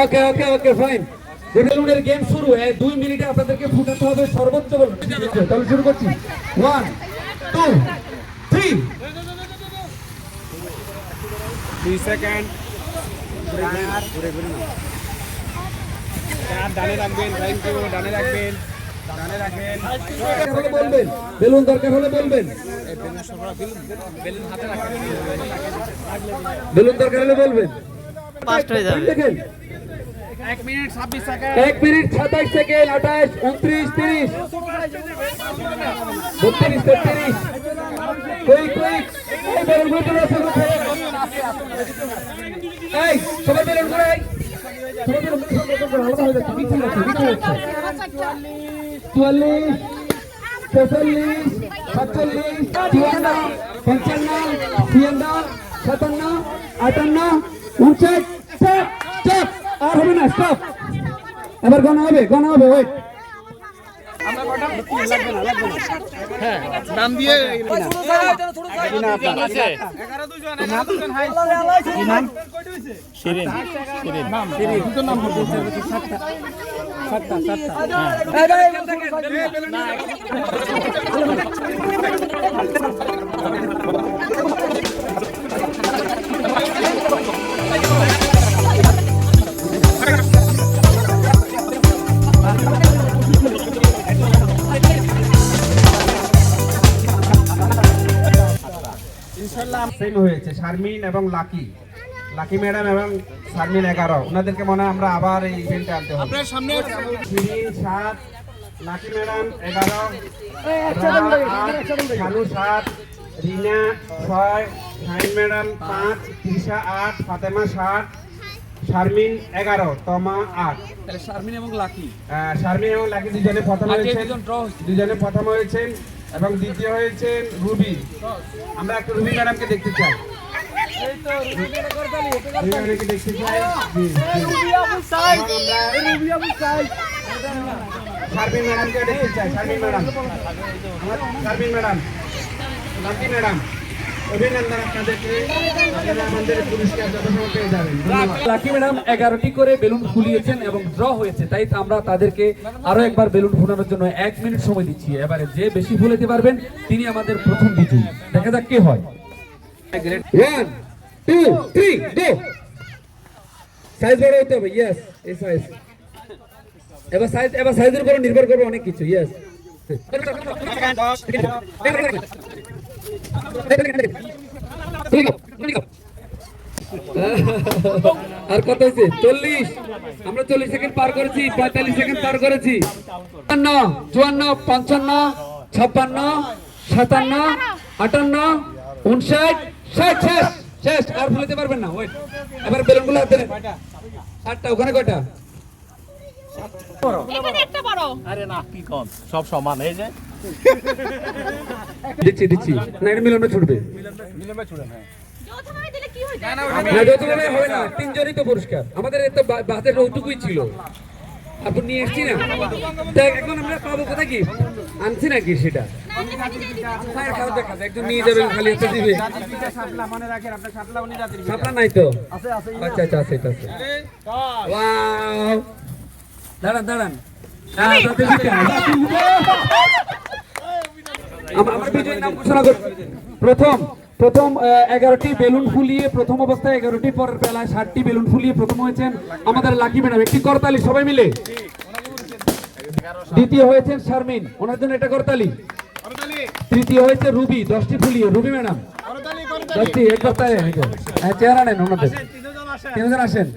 ওকে ওকে okay fine. বেলুনের game শুরু। 2 মিনিটে আপনাদেরকে ফুটাতে হবে সর্বোচ্চ বেলুন। তাহলে শুরু করছি। 1 2 3 2 সেকেন্ড। ডানে রাখবেন, থ্যাংক ইউ। ডানে রাখবেন, ডানে রাখবেন। বলবেন বেলুন দরকার হলে বলবেন। বেলুন হাতে রাখবেন। বেলুন দরকার হলে বলবেন। ফাস্ট হয়ে যাবে। দেখেন 1 minute 26 second. 1 minute 27 second. 28 29 30 32 33 quick quick. এই বেলুন গুলো শুরু করে। এই সবাই বেলুন করে। সবাই বেলুন করে আলাদা হয়ে যাচ্ছে। মিছিল আছে, মিছিল হচ্ছে। 44 46 47 54 55 56 57 58 59 স্টপ স্টপ। আর হবে না, স্টপ। এবার গণনা হবে, গণনা হবে। ওয়েট। হ্যাঁ, নাম দিয়ে শিরিন। সেম হয়েছে শারমিন এবং লাকি। লাকি ম্যাডাম এবং শারমিন 11। ওনাদেরকে মনে হয় আমরা আবার এই ইভেন্টে আনতে হবে। আপনার সামনে শিরিন 7, লাকি ম্যাডাম 11, শালু 7, রিনা 6, শাহিন ম্যাডাম 5, তৃষা 8, ফাতেমা 7, শারমিন 11, তমা 8। তাহলে শারমিন এবং লাকি। শারমিন এবং লাকি দুজনে প্রথম হয়েছেন। দুজনে প্রথম হয়েছেন এবং দ্বিতীয় হয়েছেন রুবি। আমরা একটু রুবি ম্যাডামকে দেখতে চাই। রুবি ম্যাডামকে দেখতে চাই। শারমিন ম্যাডামকে দেখতে চাই। Sharmin madam, Sharmin madam, lucky madam, অভিনন্দন আপনাদেরকে। আপনারা আমাদের পুরস্কার যথাসময় পেয়ে যাবেন। লাকি ম্যাডাম 11টি করে বেলুন ফুলিয়েছেন এবং ড্র হয়েছে, তাই আমরা তাদেরকে আরো একবার বেলুন ফুলানোর জন্য 1 মিনিট সময় দিচ্ছি। এবারে যে বেশি ফুলাতে পারবেন তিনি আমাদের প্রথম বিজয়ী। দেখা যাক কে হয়। 1 2 3 গো। সাইজ বড় হতে হবে। ইয়েস, এই সাইজ। এবার সাইজের উপর নির্ভর করবে অনেক কিছু। ইয়েস। আর কত হয়েছে? 40। আমরা 40 সেকেন্ড পার করেছি, 45 সেকেন্ড পার করেছি। 54 54 55 56 57 58 59 60 শেষ শেষ। আর ভুলতে পারবেন না। ওয়েট। এবার বেলুনগুলো হাতে নেন। 8টা। ওখানে কয়টা? এখানে একটা বড়। আরে না, কি কোন সব সমান এই যে। দিচ্ছি দিচ্ছি। না, এটা মিলনে ছুটবে। মিলবে ছুড়েন। হ্যাঁ, যৌথভাবে দিলে কি হয়ে যায়? না, যতভাবে হবে না। 3 জনই তো পুরস্কার। আমাদের এত বাতের ওইটুকুই ছিল। আপনি নিয়ে এসছি না। দেখ এখন আমরা পাবো কোথায় কি? আনছি নাকি সেটা? একদম নিয়ে যাবেন, খালি একটা দিবে। মনে রাখেন আপনার শাপলা উনি জাতির সাপলা নাই তো? আচ্ছা আচ্ছা, আছে এটা আছে। ওয়াও। দাঁড়ান দাঁড়ান। আমরা বিজয়ীর নাম ঘোষণা করছি। প্রথম 11টি বেলুন ফুলিয়ে প্রথম অবস্থায় 11টি, পরের বেলায় 60টি বেলুন ফুলিয়ে প্রথম হয়েছেন আমাদের লাকি ম্যাডাম। একটি করতালি সবাই মিলে। দ্বিতীয় হয়েছেন শারমিন, ওনার জন্য এটা করতালি। তৃতীয় হয়েছে রুবি, 10টি ফুলিয়ে। রুবি ম্যাডাম 10টি। এক করতালি। হ্যাঁ, চেহারা নেন ওনাদের। 3 জন আসেন।